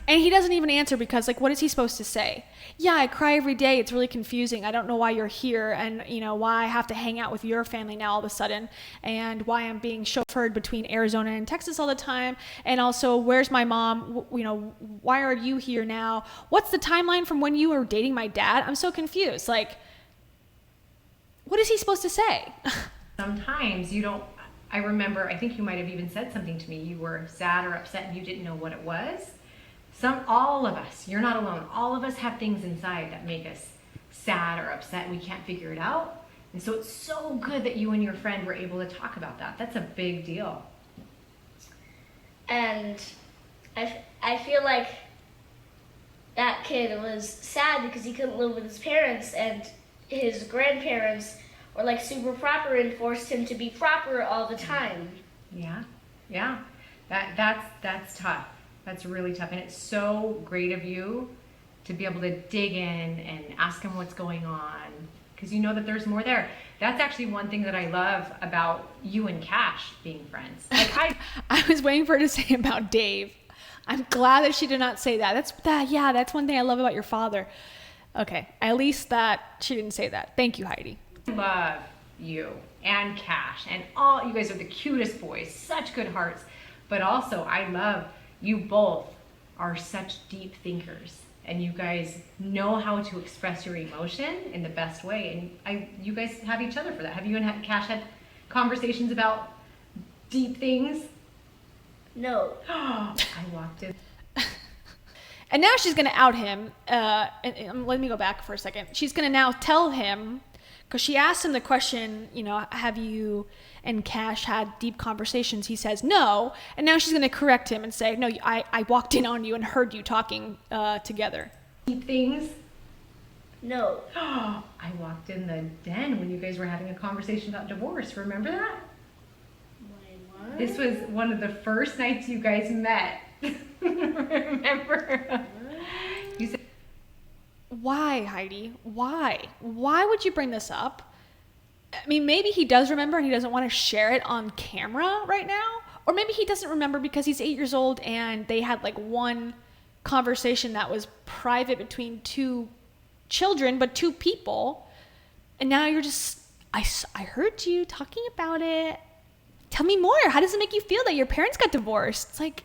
he doesn't even answer, because like, what is he supposed to say? Yeah, I cry every day. It's really confusing. I don't know why you're here, and you know why I have to hang out with your family now all of a sudden, and why I'm being chauffeured between Arizona and Texas all the time, and also where's my mom? You know, why are you here now? What's the timeline from when you were dating my dad? I'm so confused. Like, what is he supposed to say? sometimes you don't. I remember, I think you might have even said something to me. You were sad or upset and you didn't know what it was. All of us, you're not alone. All of us have things inside that make us sad or upset and we can't figure it out. And so it's so good that you and your friend were able to talk about that. That's a big deal. And I feel like that kid was sad because he couldn't live with his parents, and his grandparents were like super proper and forced him to be proper all the time. Yeah. That's tough. That's really tough. And it's so great of you to be able to dig in and ask him what's going on, because you know that there's more there. That's actually one thing that I love about you and Cash being friends. Like I was waiting for her to say about Dave. I'm glad that she did not say that. That's one thing I love about your father. Okay, at least that she didn't say that. Thank you, Heidi. Love you and Cash, and all you guys are the cutest boys, such good hearts. But also I love you both are such deep thinkers, and you guys know how to express your emotion in the best way, and you guys have each other for that. Have you and Cash had conversations about deep things? No. I walked in. And now she's going to out him. And let me go back for a second. She's going to now tell him, because she asked him the question, you know, have you and Cash had deep conversations? He says no. And now she's going to correct him and say, no, I walked in on you and heard you talking together. Deep things? No. I walked in the den when you guys were having a conversation about divorce. Remember that? Wait, what? This was one of the first nights you guys met. Remember? You said, Why, Heidi? Why? Why would you bring this up? I mean, maybe he does remember and he doesn't want to share it on camera right now. Or maybe he doesn't remember because he's 8 years old and they had like one conversation that was private between two children, but two people. And now you're just, I heard you talking about it. Tell me more. How does it make you feel that your parents got divorced? It's like,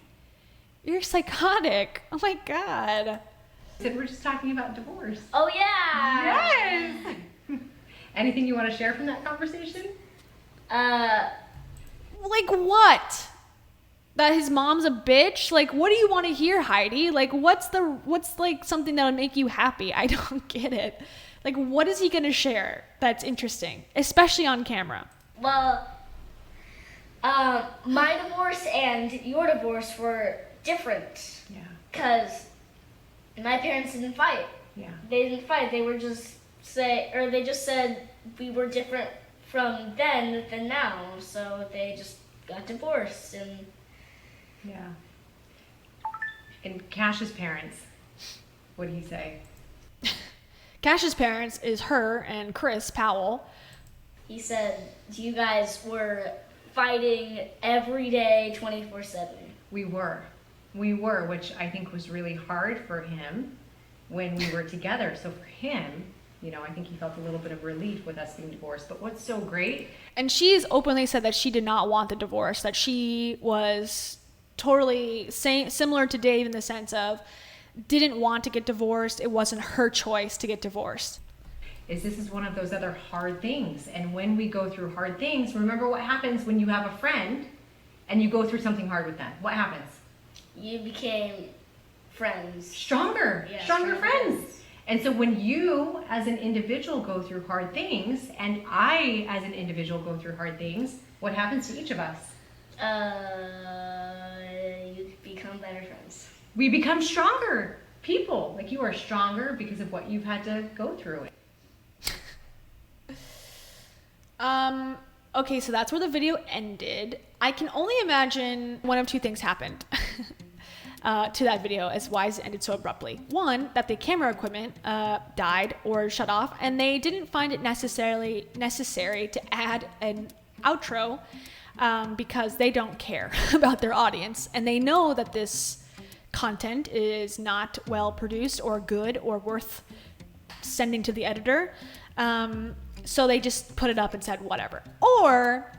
you're psychotic. Oh my God. said we're just talking about divorce. Oh yeah. Yes. Anything you want to share from that conversation? Like what? That his mom's a bitch? Like, what do you want to hear, Heidi? Like, what's like something that would make you happy? I don't get it. Like, what is he going to share that's interesting, especially on camera? Well, my divorce and your divorce were different. Yeah. Because my parents didn't fight. Yeah. They didn't fight. They were just they just said we were different from then than now, so they just got divorced. And Yeah. And Cash's parents, what did he say? Cash's parents is her and Chris Powell. he said you guys were fighting every day, 24/7. We were, which I think was really hard for him when we were together. So for him, you know, I think he felt a little bit of relief with us being divorced. But what's so great? And she's openly said that she did not want the divorce, that she was totally similar to Dave in the sense of didn't want to get divorced. It wasn't her choice to get divorced. This is one of those other hard things. And when we go through hard things, remember what happens when you have a friend and you go through something hard with them. What happens? You became friends. Stronger friends. And so when you as an individual go through hard things, and I as an individual go through hard things, what happens to each of us? You become better friends. We become stronger people. Like, you are stronger because of what you've had to go through. Okay, so that's where the video ended. I can only imagine one of two things happened to that video as why it ended so abruptly. One, that the camera equipment died or shut off, and they didn't find it necessary to add an outro because they don't care about their audience, and they know that this content is not well produced or good or worth sending to the editor. So they just put it up and said whatever. Or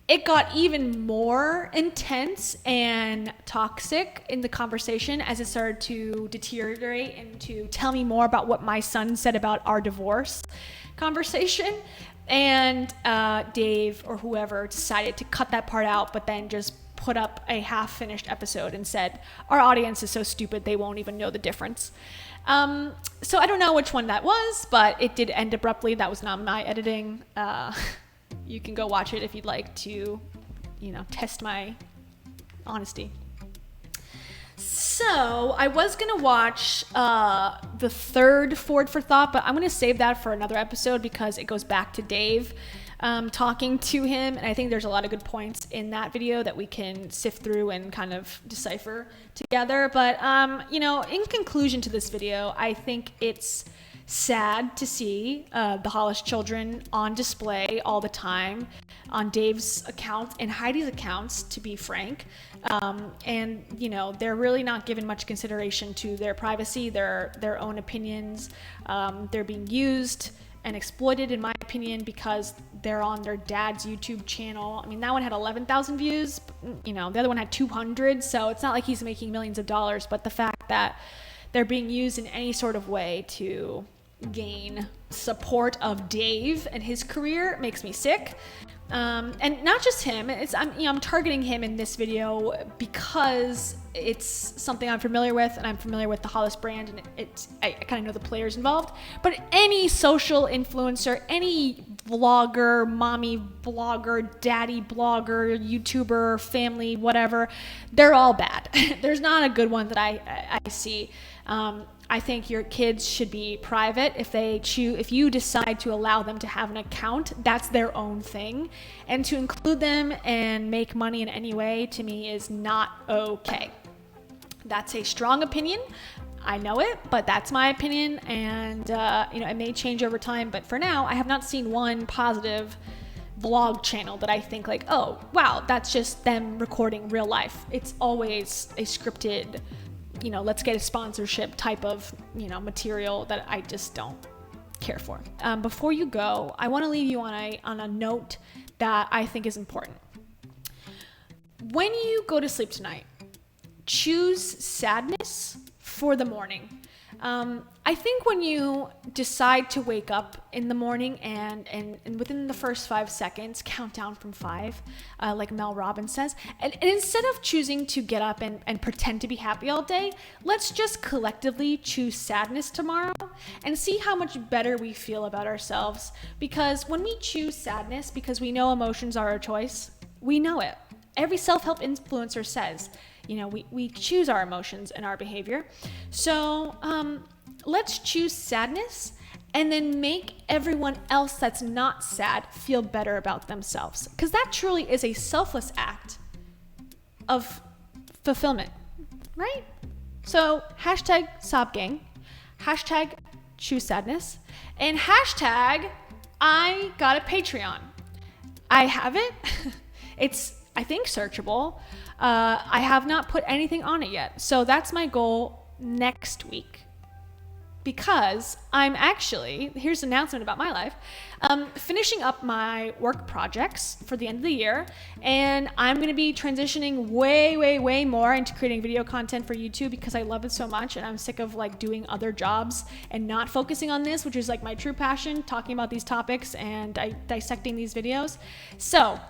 it got even more intense and toxic in the conversation as it started to deteriorate into tell me more about what my son said about our divorce conversation. And Dave or whoever decided to cut that part out, but then just put up a half-finished episode and said, our audience is so stupid they won't even know the difference. So I don't know which one that was, but it did end abruptly. That was not my editing. You can go watch it if you'd like to, you know, test my honesty. So I was going to watch the third Ford for Thought, but I'm going to save that for another episode because it goes back to Dave talking to him. And I think there's a lot of good points in that video that we can sift through and kind of decipher together. But, you know, in conclusion to this video, I think it's sad to see the Hollis children on display all the time on Dave's account and Heidi's accounts, to be frank. And, you know, they're really not given much consideration to their privacy, their own opinions. They're being used and exploited, in my opinion, because they're on their dad's YouTube channel. I mean, that one had 11,000 views, you know, the other one had 200, so it's not like he's making millions of dollars, but the fact that they're being used in any sort of way to gain support of Dave and his career makes me sick. And not just him, I'm targeting him in this video because it's something I'm familiar with, and I'm familiar with the Hollis brand, and I kind of know the players involved. But any social influencer, any vlogger, mommy blogger, daddy blogger, YouTuber, family, whatever, they're all bad. There's not a good one that I see. I think your kids should be private. If you decide to allow them to have an account, that's their own thing. And to include them and make money in any way, to me, is not okay. That's a strong opinion. I know it, but that's my opinion. And, you know, it may change over time. But for now, I have not seen one positive vlog channel that I think like, oh, wow, that's just them recording real life. It's always a scripted, you know, let's get a sponsorship type of, you know, material that I just don't care for. Before you go, I want to leave you on a note that I think is important. When you go to sleep tonight, choose sadness for the morning. I think when you decide to wake up in the morning and within the first 5 seconds, count down from 5, like Mel Robbins says, and instead of choosing to get up and pretend to be happy all day, let's just collectively choose sadness tomorrow and see how much better we feel about ourselves. Because when we choose sadness, because we know emotions are a choice, we know it. Every self-help influencer says, you know, we choose our emotions and our behavior. So let's choose sadness and then make everyone else that's not sad feel better about themselves. Because that truly is a selfless act of fulfillment, right? So hashtag SobGang, hashtag choose sadness, and hashtag I got a Patreon. I have it. It's, I think, searchable. I have not put anything on it yet. So that's my goal next week. Because I'm actually, here's an announcement about my life, finishing up my work projects for the end of the year, and I'm going to be transitioning way more into creating video content for YouTube because I love it so much, and I'm sick of like doing other jobs and not focusing on this, which is like my true passion, talking about these topics and dissecting these videos. So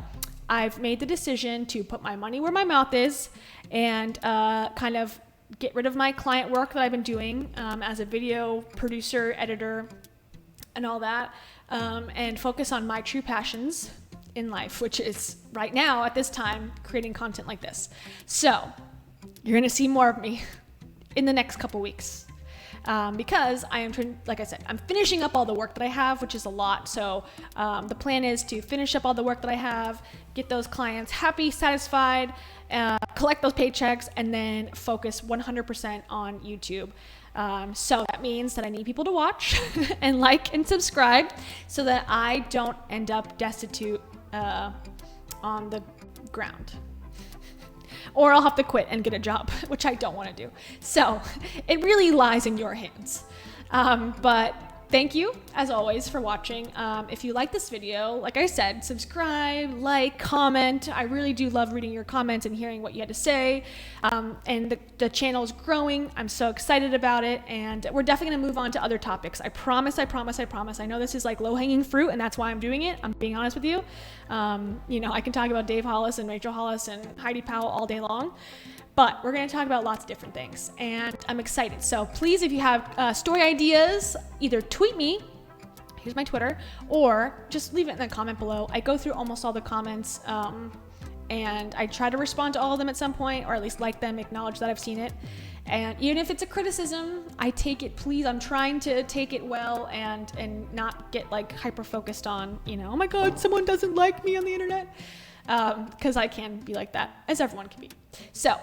I've made the decision to put my money where my mouth is and kind of get rid of my client work that I've been doing as a video producer, editor, and all that, and focus on my true passions in life, which is right now at this time creating content like this. So you're gonna see more of me in the next couple weeks. Because I am, like I said, I'm finishing up all the work that I have, which is a lot. So the plan is to finish up all the work that I have, get those clients happy, satisfied, collect those paychecks, and then focus 100% on YouTube. So that means that I need people to watch and like and subscribe so that I don't end up destitute on the ground. Or I'll have to quit and get a job, which I don't want to do. So it really lies in your hands. But thank you, as always, for watching. If you like this video, like I said, subscribe, like, comment. I really do love reading your comments and hearing what you had to say. And the channel is growing. I'm so excited about it. And we're definitely going to move on to other topics. I promise. I know this is like low-hanging fruit, and that's why I'm doing it. I'm being honest with you. You know, I can talk about Dave Hollis and Rachel Hollis and Heidi Powell all day long. But we're going to talk about lots of different things, and I'm excited. So please, if you have story ideas, either tweet me, here's my Twitter, or just leave it in the comment below. I go through almost all the comments, and I try to respond to all of them at some point, or at least like them, acknowledge that I've seen it. And even if it's a criticism, I take it, please. I'm trying to take it well and not get like hyper-focused on, you know, oh my God, someone doesn't like me on the internet. Because I can be like that, as everyone can be. So,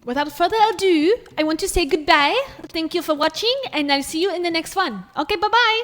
without further ado, I want to say goodbye. Thank you for watching, and I'll see you in the next one. Okay, bye-bye.